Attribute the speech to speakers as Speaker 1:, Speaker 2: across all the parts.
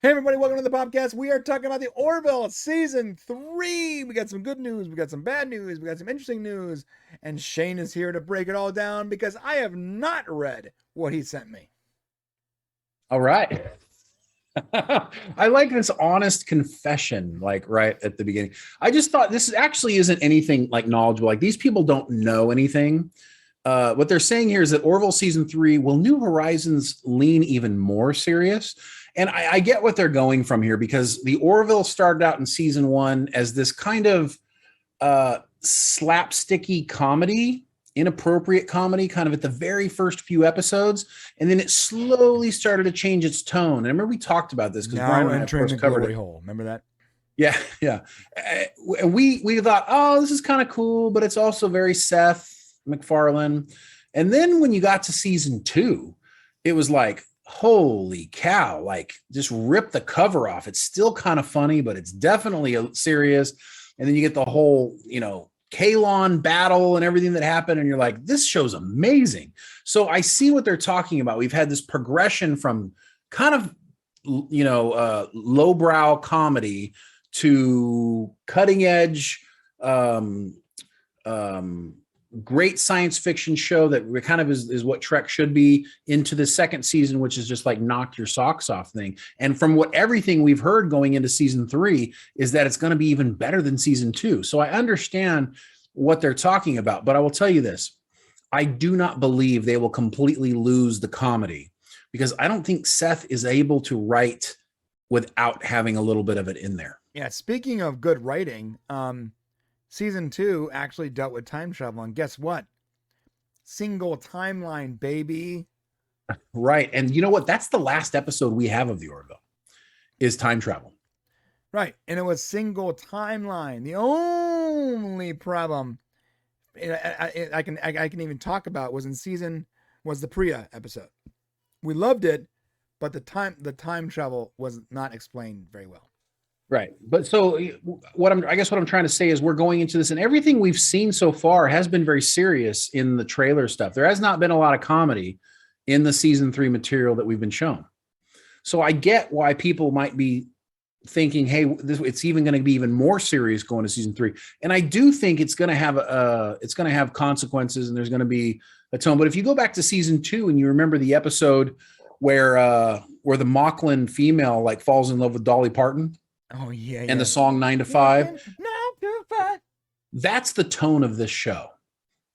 Speaker 1: Hey everybody, welcome to the Popcast. We are talking about the Orville season 3. We got some good news, we got some bad news, we got some interesting news, and Shane is here to break it all down because I have not read what he sent me.
Speaker 2: All right. I like this honest confession, like right at the beginning. I just thought this actually isn't anything like knowledgeable. Like these people don't know anything. What they're saying here is that Orville season 3 will New Horizons lean even more serious. And I get what they're going from here because the Orville started out in season 1 as this kind of slapsticky comedy, inappropriate comedy, kind of at the very first few episodes, and then it slowly started to change its tone. And I remember we talked about this because Brian and I, of course, covered it.
Speaker 1: Hole. Remember that?
Speaker 2: Yeah, yeah. We thought, oh, this is kind of cool, but it's also very Seth MacFarlane. And then when you got to season 2, it was like, holy cow, like just rip the cover off. It's still kind of funny, but it's definitely serious. And then you get the whole, Kalon battle and everything that happened. And you're like, this show's amazing. So I see what they're talking about. We've had this progression from kind of, lowbrow comedy to cutting edge, great science fiction show that kind of is what Trek should be, into the second season, which is just like knock your socks off thing. And from what everything we've heard going into season 3 is that it's going to be even better than season 2. So I understand what they're talking about, but I will tell you this. I do not believe they will completely lose the comedy because I don't think Seth is able to write without having a little bit of it in there.
Speaker 1: Yeah. Speaking of good writing, Season 2 actually dealt with time travel, and guess what? Single timeline, baby.
Speaker 2: Right. And you know what? That's the last episode we have of the Orville, is time travel.
Speaker 1: Right. And it was single timeline. The only problem I can even talk about was the Priya episode. We loved it, but the time travel was not explained very well.
Speaker 2: Right. But so what I'm trying to say is we're going into this, and everything we've seen so far has been very serious in the trailer stuff. There has not been a lot of comedy in the season 3 material that we've been shown. So I get why people might be thinking, hey, it's even going to be even more serious going to season 3. And I do think it's going to have consequences, and there's going to be a tone. But if you go back to season 2 and you remember the episode where the Mocklin female like falls in love with Dolly Parton.
Speaker 1: Oh, yeah.
Speaker 2: And the song 9 to 5. 9 to 5. That's the tone of this show.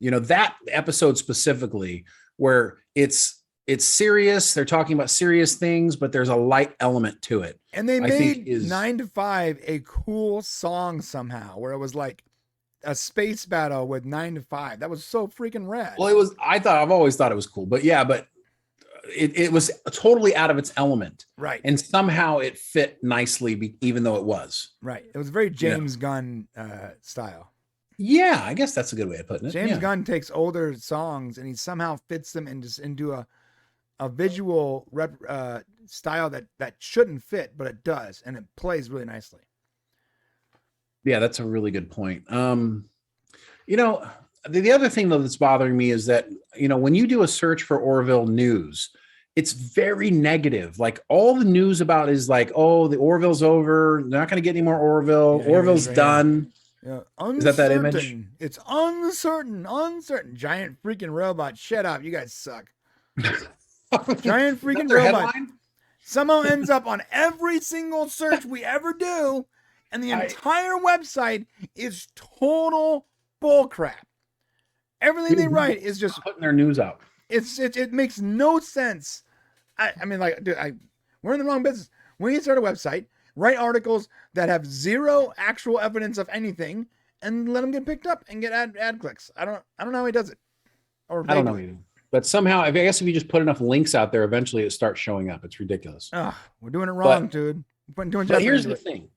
Speaker 2: That episode specifically, where it's serious. They're talking about serious things, but there's a light element to it.
Speaker 1: And they made 9 to 5 a cool song somehow, where it was like a space battle with 9 to 5. That was so freaking rad.
Speaker 2: Well, I've always thought it was cool, but yeah, but it was totally out of its element.
Speaker 1: Right.
Speaker 2: And somehow it fit nicely, even though it was.
Speaker 1: Right. It was very James Gunn style.
Speaker 2: Yeah, I guess that's a good way of putting it.
Speaker 1: James Gunn takes older songs and he somehow fits them into a visual style that shouldn't fit, but it does. And it plays really nicely.
Speaker 2: Yeah, that's a really good point. The other thing, though, that's bothering me is that, when you do a search for Orville news, it's very negative. Like all the news about is like, oh, the Orville's over. They're not going to get any more Orville. Yeah, Orville's done.
Speaker 1: Yeah.
Speaker 2: Is that image?
Speaker 1: It's uncertain. Giant freaking robot. Shut up. You guys suck. Giant freaking robot. Headline? Somehow ends up on every single search we ever do. And the entire website is total bullcrap. Everything they write is just
Speaker 2: putting their news out.
Speaker 1: It makes no sense. I mean, like, dude, we're in the wrong business. We need to start a website, write articles that have zero actual evidence of anything, and let them get picked up and get ad clicks. I don't know how he does it.
Speaker 2: I don't know either. But somehow, I guess if you just put enough links out there, eventually it starts showing up. It's ridiculous.
Speaker 1: We're doing it wrong, dude.
Speaker 2: But here's the thing: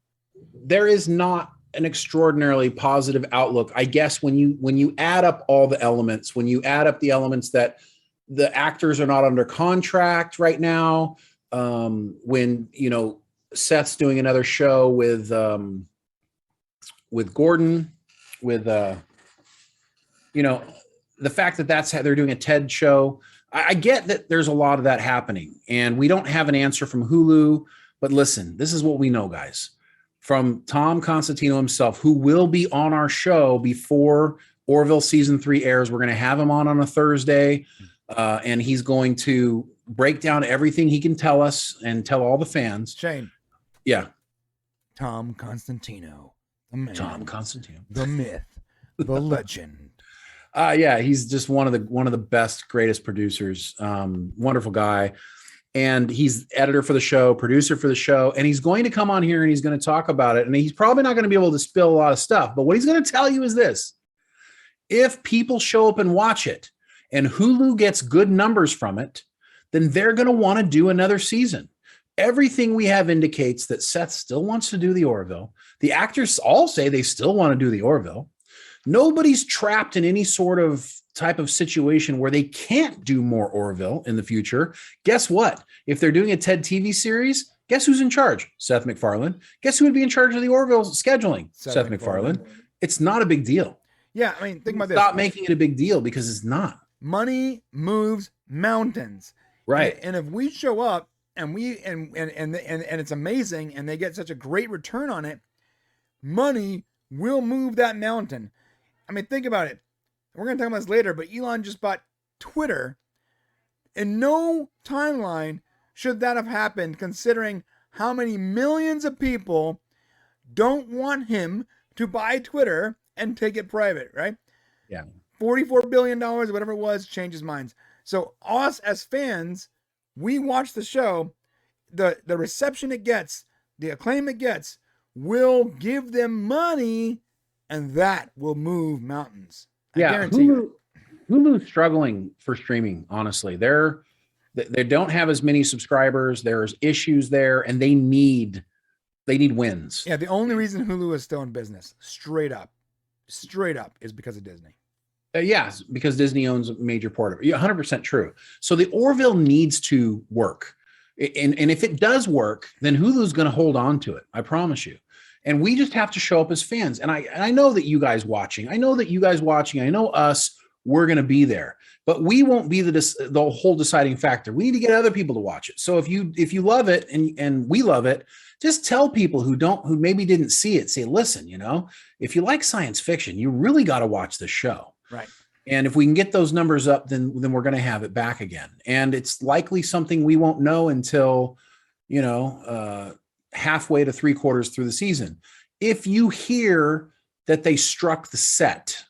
Speaker 2: there is not an extraordinarily positive outlook, I guess, when you add up all the elements, when you add up the elements that the actors are not under contract right now, when Seth's doing another show with Gordon, with the fact that that's how they're doing a TED show. I get that there's a lot of that happening, and we don't have an answer from Hulu. But listen, this is what we know, guys. From Tom Constantino himself, who will be on our show before Orville season 3 airs. We're going to have him on a Thursday, and he's going to break down everything he can tell us and tell all the fans.
Speaker 1: Shane.
Speaker 2: Yeah.
Speaker 1: Tom Constantino. The man.
Speaker 2: Tom Constantino.
Speaker 1: The myth. The legend.
Speaker 2: Yeah, he's just one of the best, greatest producers. Wonderful guy. And he's editor for the show, producer for the show, and he's going to come on here and he's going to talk about it. And he's probably not going to be able to spill a lot of stuff, but what he's going to tell you is this: if people show up and watch it and Hulu gets good numbers from it, then they're going to want to do another season. Everything we have indicates that Seth still wants to do the Orville. The actors all say they still want to do the Orville. Nobody's trapped in any sort of type of situation where they can't do more Orville in the future. Guess what? If they're doing a TED TV series, guess who's in charge? Seth MacFarlane. Guess who would be in charge of the Orville scheduling? Seth MacFarlane. It's not a big deal.
Speaker 1: Yeah, I mean, think about this.
Speaker 2: Stop making it a big deal because it's not.
Speaker 1: Money moves mountains.
Speaker 2: Right.
Speaker 1: And if we show up and it's amazing and they get such a great return on it, money will move that mountain. I mean, think about it. We're going to talk about this later, but Elon just bought Twitter. In no timeline should that have happened, considering how many millions of people don't want him to buy Twitter and take it private, right?
Speaker 2: Yeah.
Speaker 1: $44 billion, whatever it was, changes minds. So us as fans, we watch the show, the reception it gets, the acclaim it gets, will give them money, and that will move mountains. I guarantee you.
Speaker 2: Hulu's struggling for streaming, honestly. They don't have as many subscribers. There's issues there, and they need wins.
Speaker 1: Yeah, the only reason Hulu is still in business, straight up, is because of Disney.
Speaker 2: Yes, because Disney owns a major part of it. 100% true. So the Orville needs to work. And if it does work, then Hulu's going to hold on to it. I promise you. And we just have to show up as fans. And I know that you guys watching, I know us, we're going to be there, but we won't be the whole deciding factor. We need to get other people to watch it. So if you love it and we love it, just tell people who maybe didn't see it, say, listen, if you like science fiction, you really got to watch the show.
Speaker 1: Right.
Speaker 2: And if we can get those numbers up, then we're going to have it back again. And it's likely something we won't know until, halfway to 3/4 through the season. If you hear that they struck the set,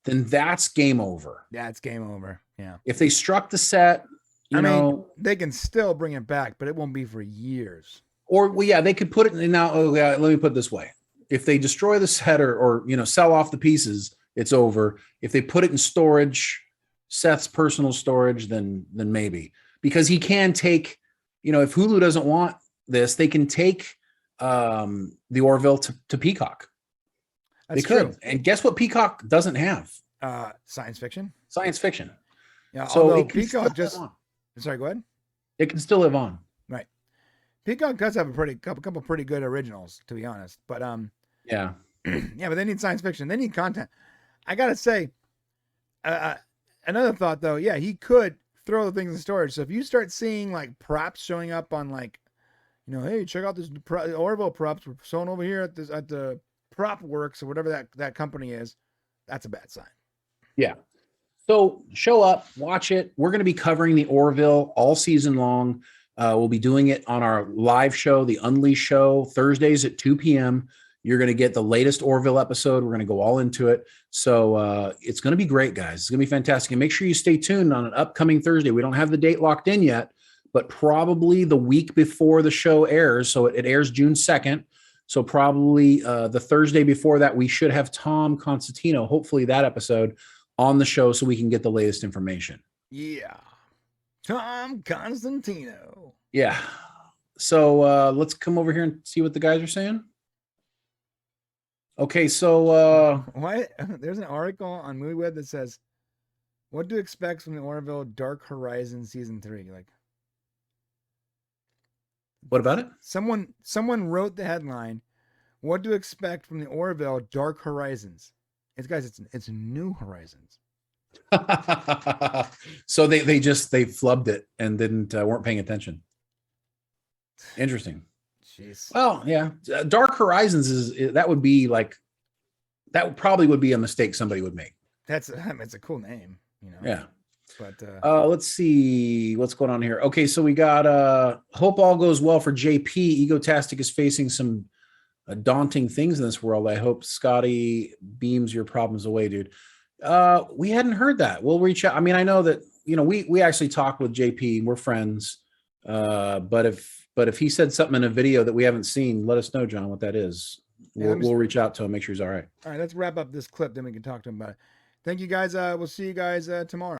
Speaker 2: then that's game over.
Speaker 1: That's game over. Yeah.
Speaker 2: If they struck the set,
Speaker 1: they can still bring it back, but it won't be for years.
Speaker 2: Or they could put it in now. Oh, yeah, let me put it this way. If they destroy the set or sell off the pieces, it's over. If they put it in storage, Seth's personal storage, then maybe. Because he can take, if Hulu doesn't want this, they can take the Orville to Peacock.
Speaker 1: That's
Speaker 2: they could.
Speaker 1: True.
Speaker 2: And guess what Peacock doesn't have?
Speaker 1: Science fiction.
Speaker 2: Science fiction.
Speaker 1: Yeah.
Speaker 2: So
Speaker 1: although Peacock sorry, go ahead.
Speaker 2: It can still live on.
Speaker 1: Right. Peacock does have a couple pretty good originals, to be honest. But
Speaker 2: yeah.
Speaker 1: Yeah, but they need science fiction. They need content. I gotta say, another thought though. Yeah, he could throw the things in storage. So if you start seeing like props showing up on like, hey, check out this Orville props we're showing over here at the Prop Works or whatever that company is, that's a bad sign.
Speaker 2: Yeah. So show up, watch it. We're going to be covering the Orville all season long. We'll be doing it on our live show, the Unleash show, Thursdays at 2 p.m. You're going to get the latest Orville episode. We're going to go all into it. So it's going to be great, guys. It's going to be fantastic. And make sure you stay tuned on an upcoming Thursday. We don't have the date locked in yet, but probably the week before the show airs. So it airs June 2nd. So probably the Thursday before that, we should have Tom Constantino, hopefully that episode, on the show so we can get the latest information.
Speaker 1: Yeah. Tom Constantino.
Speaker 2: Yeah. So let's come over here and see what the guys are saying. Okay, so
Speaker 1: what? There's an article on MovieWeb that says, "What to expect from the Orville Dark Horizon season 3?" Like,
Speaker 2: what about it?
Speaker 1: Someone wrote the headline, "What to expect from the Orville Dark Horizons?" It's New Horizons.
Speaker 2: So they flubbed it and weren't paying attention. Interesting.
Speaker 1: Jeez.
Speaker 2: Well, yeah, Dark Horizons that would be like probably would be a mistake somebody would make.
Speaker 1: It's a cool name, you know.
Speaker 2: Yeah.
Speaker 1: But
Speaker 2: let's see what's going on here. Okay, so we got hope all goes well for JP. Egotastic is facing some daunting things in this world. I hope Scotty beams your problems away, dude. We hadn't heard that. We'll reach out. I mean, I know that, you know, we actually talked with JP. We're friends. But if he said something in a video that we haven't seen, let us know, John, what that is. We'll reach out to him, make sure he's all right.
Speaker 1: All right, let's wrap up this clip, then we can talk to him about it. Thank you guys. We'll see you guys tomorrow.